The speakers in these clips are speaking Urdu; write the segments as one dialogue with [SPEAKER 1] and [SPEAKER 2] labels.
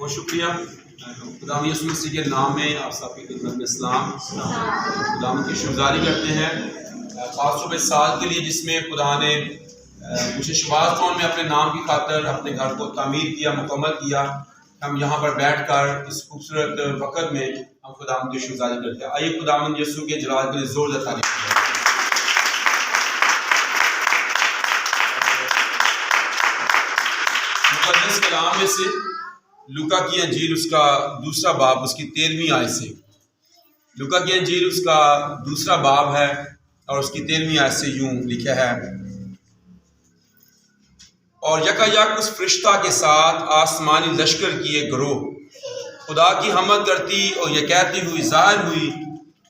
[SPEAKER 1] بہت شکریہ خدا یسوع مسیح کے نام میں آپ سب کی خدمت میں اسلام خدا کی شکرگزاری کرتے ہیں خاص طور پہ سال کے لیے جس میں خدا نے مجھے شباز ٹاؤن میں اپنے نام کی خاطر اپنے گھر کو تعمیر کیا، مکمل کیا. ہم یہاں پر بیٹھ کر اس خوبصورت وقت میں ہم خدا کی شکرگزاری کرتے ہیں. آئیے خدا یسوع کے جلال کے لیے زوردار تعریف کریں. مقدس کلام میں سے لوکا کی انجیل اس کا دوسرا باب اس کی 13ویں آیت سے، لوکا کی انجیل اس کا دوسرا باب ہے اور اس کی 13ویں آیت سے یوں لکھا ہے، اور یکایک اس فرشتہ کے ساتھ آسمانی لشکر کی ایک گروہ خدا کی حمد کرتی اور یہ کہتی ہوئی ظاہر ہوئی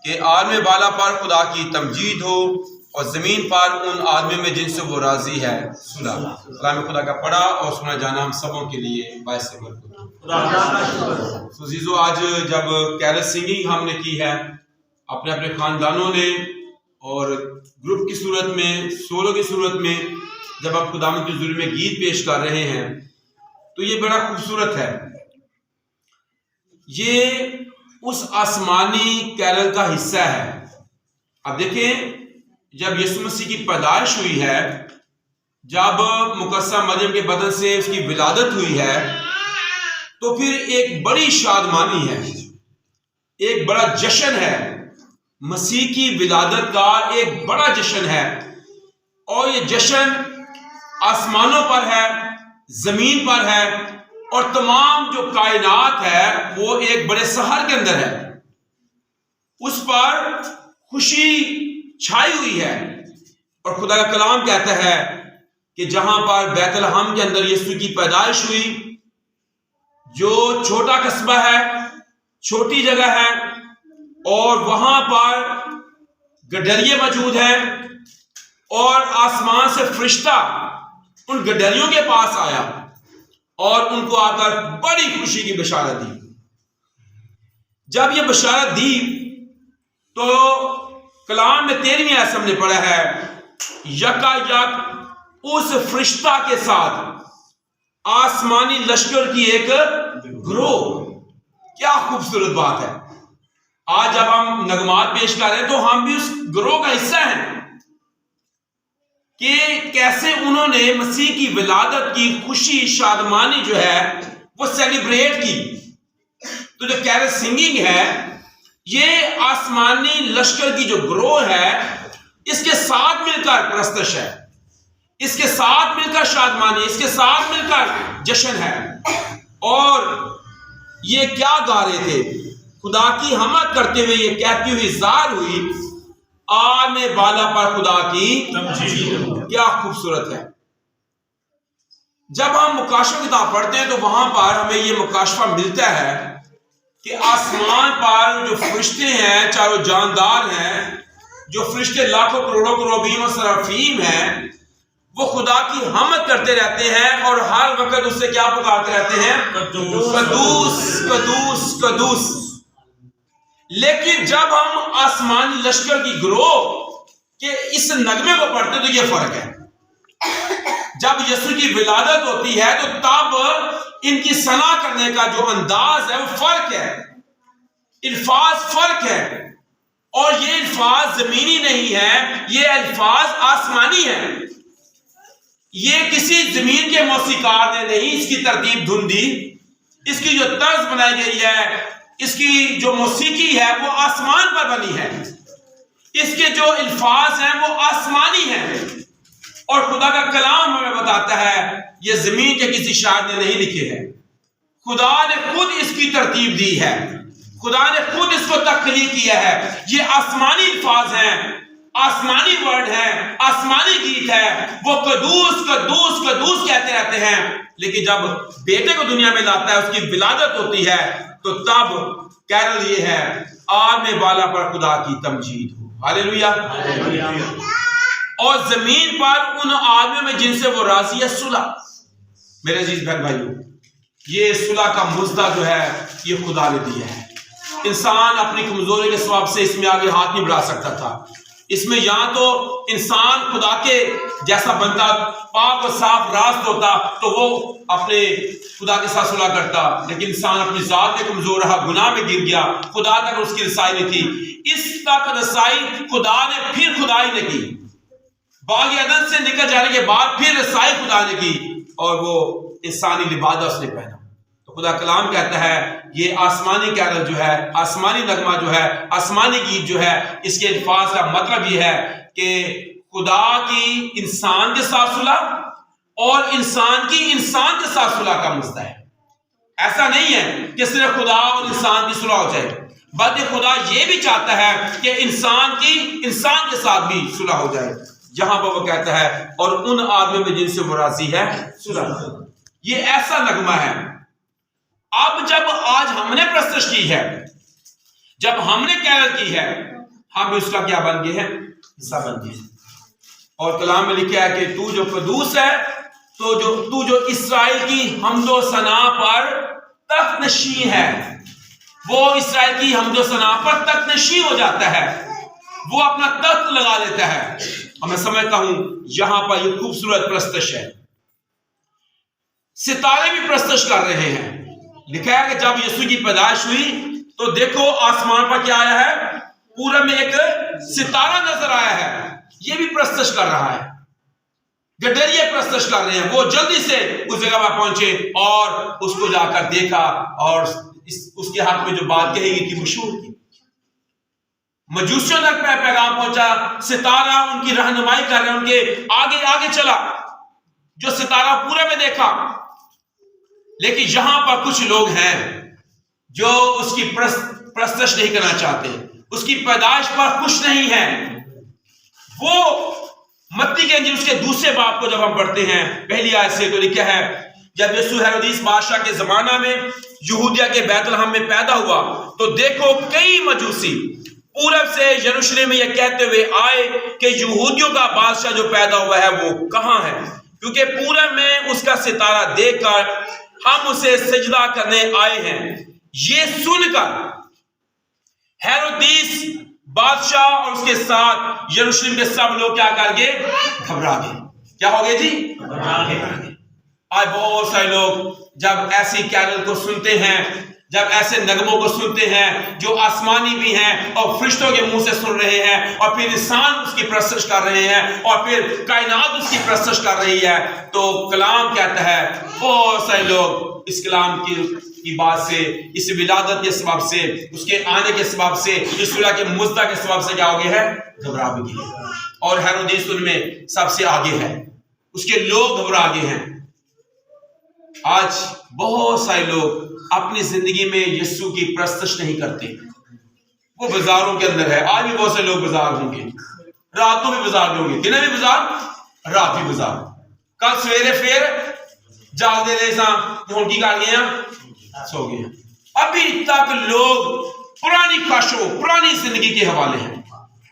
[SPEAKER 1] کہ عالم بالا پر خدا کی تمجید ہو اور زمین پر ان آدمیوں میں جن سے وہ راضی ہے صلح. کلام خدا کا پڑھا اور سنا جانا ہم سبوں کے لیے باعث برکت ہو. عزیزو، آج جب کیرل سنگنگ ہم نے کی ہے اپنے اپنے خاندانوں نے اور گروپ کی صورت میں، سولو کی صورت میں، جب آپ خدا کے حضور میں گیت پیش کر رہے ہیں تو یہ بڑا خوبصورت ہے. یہ اس آسمانی کیرل کا حصہ ہے. اب دیکھیں، جب یسوع مسیح کی پیدائش ہوئی ہے، جب مقدسہ مریم کے بدن سے اس کی ولادت ہوئی ہے، تو پھر ایک بڑی شادمانی ہے، ایک بڑا جشن ہے. مسیح کی ولادت کا ایک بڑا جشن ہے، اور یہ جشن آسمانوں پر ہے، زمین پر ہے، اور تمام جو کائنات ہے وہ ایک بڑے سحر کے اندر ہے. اس پر خوشی چھائی ہوئی ہے. اور خدا کا کلام کہتا ہے کہ جہاں پر بیت لحم کے اندر یسوع کی پیدائش ہوئی، جو چھوٹا قصبہ ہے، چھوٹی جگہ ہے، اور وہاں پر گڈریے موجود ہیں، اور آسمان سے فرشتہ ان گڈریوں کے پاس آیا اور ان کو آ کر بڑی خوشی کی بشارت دی. جب یہ بشارت دی تو کلام میں 13ویں آیت ہم نے پڑھا ہے، یکایک اس فرشتہ کے ساتھ آسمانی لشکر کی ایک گروہ. کیا خوبصورت بات ہے. آج جب ہم نغمات پیش کر رہے ہیں تو ہم بھی اس گروہ کا حصہ ہیں کہ کیسے انہوں نے مسیح کی ولادت کی خوشی، شادمانی جو ہے وہ سیلیبریٹ کی. تو جو کیرل سنگنگ ہے، یہ آسمانی لشکر کی جو گروہ ہے، اس کے ساتھ مل کر پرستش ہے، اس کے ساتھ مل کر شادمانی، اس کے ساتھ مل کر جشن ہے. اور یہ کیا گا رہے تھے؟ خدا کی حمد کرتے ہوئے یہ کہتی ہوئی ظاہر ہوئی، عالم بالا پر خدا کی تمجید. کیا خوبصورت ہے. جب ہم مکاشفہ کتاب پڑھتے ہیں تو وہاں پر ہمیں یہ مکاشفہ ملتا ہے کہ آسمان پر جو فرشتے ہیں، چاہے وہ جاندار ہیں، جو فرشتے لاکھوں کروڑوں کروبین و سرافیم ہیں، وہ خدا کی حمد کرتے رہتے ہیں اور ہر وقت اس سے کیا پکارتے رہتے ہیں؟ قدوس قدوس قدوس. لیکن جب ہم آسمانی لشکر کی گروہ کے اس نغمے کو پڑھتے ہیں تو یہ فرق ہے. جب یسوع کی ولادت ہوتی ہے تو تب ان کی ثنا کرنے کا جو انداز ہے وہ فرق ہے، الفاظ فرق ہے. اور یہ الفاظ زمینی نہیں ہے، یہ الفاظ آسمانی ہیں. یہ کسی زمین کے موسیقار نے نہیں اس کی ترتیب دھندی. اس کی جو طرز بنائی گئی ہے، اس کی جو موسیقی ہے وہ آسمان پر بنی ہے. اس کے جو الفاظ ہیں وہ آسمانی ہیں. اور خدا کا کلام ہمیں بتاتا ہے یہ زمین کے کسی شاعر نے نہیں لکھے ہیں. خدا نے خود اس کی ترتیب دی ہے، خدا نے خود اس کو تخلیق کیا ہے. یہ آسمانی الفاظ ہیں، آسمانی ورڈ ہیں، آسمانی گیت ہے. وہ قدوس قدوس قدوس کہتے رہتے ہیں. لیکن جب بیٹے کو دنیا میں لاتا ہے، اس کی ولادت ہوتی ہے، تو تب کیرل یہ ہے، عالم بالا پر خدا کی تمجید ہو. ہاللیلویا. اور زمین پر ان آدمیوں میں جن سے وہ راضی ہے صلح. میرے عزیز بہن بھائیو، یہ صلح کا مزدہ جو ہے یہ خدا نے دیا ہے. انسان اپنی کمزوری کے سبب سے اس میں آگے ہاتھ نہیں بڑھا سکتا تھا. اس میں یہاں تو انسان خدا کے جیسا بنتا، پاک و صاف راست ہوتا تو وہ اپنے خدا کے ساتھ صلح کرتا، لیکن انسان اپنی ذات میں کمزور رہا، گناہ میں گر گیا، خدا تک اس کی رسائی نہیں تھی۔ اس تک رسائی خدا نے پھر خدائی نے کی، باغ عدن سے نکل جانے کے بعد پھر رسائی خدا نے کی، اور وہ انسانی لبادہ اس نے پہنا۔ تو خدا کلام کہتا ہے یہ آسمانی کیرل جو ہے، آسمانی نغمہ جو ہے، آسمانی گیت جو ہے، اس کے الفاظ کا مطلب یہ ہے کہ خدا کی انسان کے ساتھ صلح اور انسان کی انسان کے ساتھ صلح کا مزدہ ہے۔ ایسا نہیں ہے کہ صرف خدا اور انسان کی صلح ہو جائے، بلکہ خدا یہ بھی چاہتا ہے کہ انسان کی انسان کے ساتھ بھی صلح ہو جائے، جہاں پر وہ کہتا ہے اور ان آدمیوں میں جن سے وہ راضی ہے صلح۔ یہ ایسا نغمہ ہے۔ اب جب آج ہم نے پرستش کی ہے، جب ہم نے کیرل کی ہے، ہم اس کا کیا بن گئے ہیں؟ حصہ بن گئے ہیں۔ اور کلام میں لکھا ہے کہ تو جو قدوس ہے، تو جو اسرائیل کی حمد و ثنا پر تخت نشین ہے، وہ اسرائیل کی حمد و ثنا پر تخت نشین ہو جاتا ہے، وہ اپنا تخت لگا لیتا ہے۔ اور میں سمجھتا ہوں یہاں پر یہ خوبصورت پرستش ہے۔ ستارے بھی پرستش کر رہے ہیں۔ لکھا ہے کہ جب یسوع کی پیدائش ہوئی تو دیکھو آسمان پر کیا آیا ہے؟ پورب میں ایک ستارہ نظر آیا ہے۔ یہ بھی پرستش کر رہا ہے، گڈریے پرستش کر رہے ہیں۔ وہ جلدی سے اس جگہ پر پہنچے اور اس کو جا کر دیکھا، اور اس کے حق میں جو بات کہی گئی تھی مشہور کی۔ مجوسیوں تک پیغام پہنچا، ستارہ ان کی رہنمائی کر رہے ہیں، ان کے آگے آگے چلا، جو ستارہ پورے میں دیکھا۔ لیکن یہاں پر کچھ لوگ ہیں جو اس کی پرستش نہیں کرنا چاہتے، اس کی پیدائش پر خوش نہیں ہیں۔ وہ متی کے انجیل اس کے دوسرے باب کو جب ہم پڑھتے ہیں پہلی آیت سے، تو لکھا ہے جب یسوع ہیرودیس بادشاہ کے زمانہ میں یہودیہ کے بیت لحم میں پیدا ہوا تو دیکھو کئی مجوسی پورب سے یروشلم میں یہ کہتے ہوئے آئے کہ یہودیوں کا بادشاہ جو پیدا ہوا ہے وہ کہاں ہے، کیونکہ پورب میں اس کا ستارہ دیکھ کر ہم اسے سجدہ کرنے آئے ہیں۔ یہ سن کر ہیرودیس بادشاہ اور اس کے ساتھ یروشلم کے سب لوگ کیا کر گئے؟ گھبرا گئے۔ کیا ہو گئے جی؟ گھبرا گئے۔ آج بہت سارے لوگ جب ایسی کیرل کو سنتے ہیں، جب ایسے نغموں کو سنتے ہیں جو آسمانی بھی ہیں اور فرشتوں کے منہ سے سن رہے ہیں، اور پھر انسان اس کی پرستش کر رہے ہیں، اور پھر کائنات اس کی پرستش کر رہی ہے، تو کلام کہتا ہے بہت سارے لوگ اس کلام کی بات سے، اس ولادت کے سبب سے، اس کے آنے کے سبب سے، اس صلح کے مزدہ کے سبب سے کیا ہو گئے ہیں؟ گھبرا بھی گئے۔ اور ہیرودیس ان میں سب سے آگے ہے، اس کے لوگ گھبرا گئے ہیں۔ آج بہت سارے لوگ اپنی زندگی میں یسوع کی پرستش نہیں کرتے، وہ بازاروں کے اندر ہے۔ آج بھی بہت سے لوگ بازار ہوں گے، رات کو بھی بازار ہوں گے، دن بھی بازار، رات بھی بازار۔ کل سویرے پھر جاگ دے رہے ساں ہوں کی کر گئے ہیں، سو گئے ہیں۔ ابھی تک لوگ پرانی خواہشوں، پرانی زندگی کے حوالے ہیں،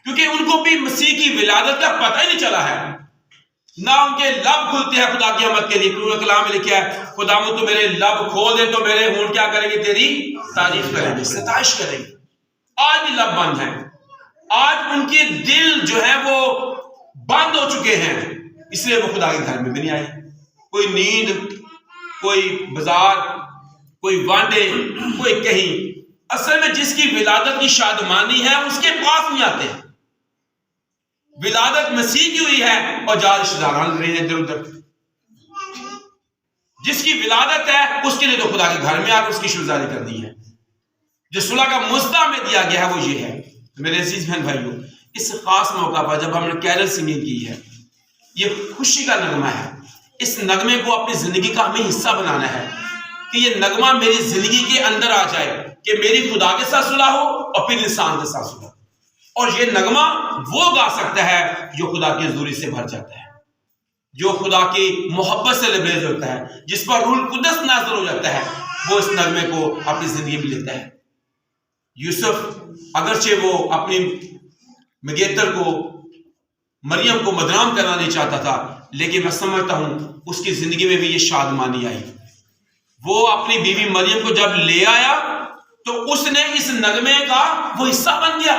[SPEAKER 1] کیونکہ ان کو بھی مسیح کی ولادت کا پتہ ہی نہیں چلا ہے، نہ ان کے لب کھلتے ہیں خدا کی حمد کے لیے۔ کلام میں لکھا ہے خدا تو میرے لب کھول دے تو میرے ہونٹ کیا کریں گے؟ تیری تعریف کریں گے، ستائش کریں گے۔ آج بھی لب بند ہیں، آج ان کے دل جو ہے وہ بند ہو چکے ہیں، اس لیے وہ خدا کے گھر میں بھی نہیں آئے۔ کوئی نیند، کوئی بازار، کوئی وانڈے، کوئی کہیں۔ اصل میں جس کی ولادت کی شادمانی ہے اس کے پاس نہیں آتے۔ ولادت مسیح کی ہوئی ہے اور جا رشتہ داران رہے ہیں ادھر ادھر۔ جس کی ولادت ہے اس کے لیے تو خدا کے گھر میں آ کر اس کی شکرگزاری کرنی ہے۔ جو صلح کا مزدہ میں دیا گیا ہے وہ یہ ہے۔ میرے عزیز بہن بھائیوں، اس خاص موقع پر جب ہم نے کیرل سنگنگ کی ہے، یہ خوشی کا نغمہ ہے۔ اس نغمے کو اپنی زندگی کا ہمیں حصہ بنانا ہے کہ یہ نغمہ میری زندگی کے اندر آ جائے، کہ میری خدا کے ساتھ صلح ہو اور پھر انسان کے ساتھ صلح۔ اور یہ نغمہ وہ گا سکتا ہے جو خدا کی حضوری سے بھر جاتا ہے، جو خدا کی محبت سے لبریز ہوتا ہے، جس پر روح القدس نازل ہو جاتا ہے، وہ اس نغمے کو اپنی زندگی میں لیتا ہے۔ یوسف اگرچہ وہ اپنی مگیتر کو، مریم کو بدنام کرنا نہیں چاہتا تھا، لیکن میں سمجھتا ہوں اس کی زندگی میں بھی یہ شادمانی آئی۔ وہ اپنی بیوی مریم کو جب لے آیا تو اس نے اس نغمے کا وہ حصہ بن گیا۔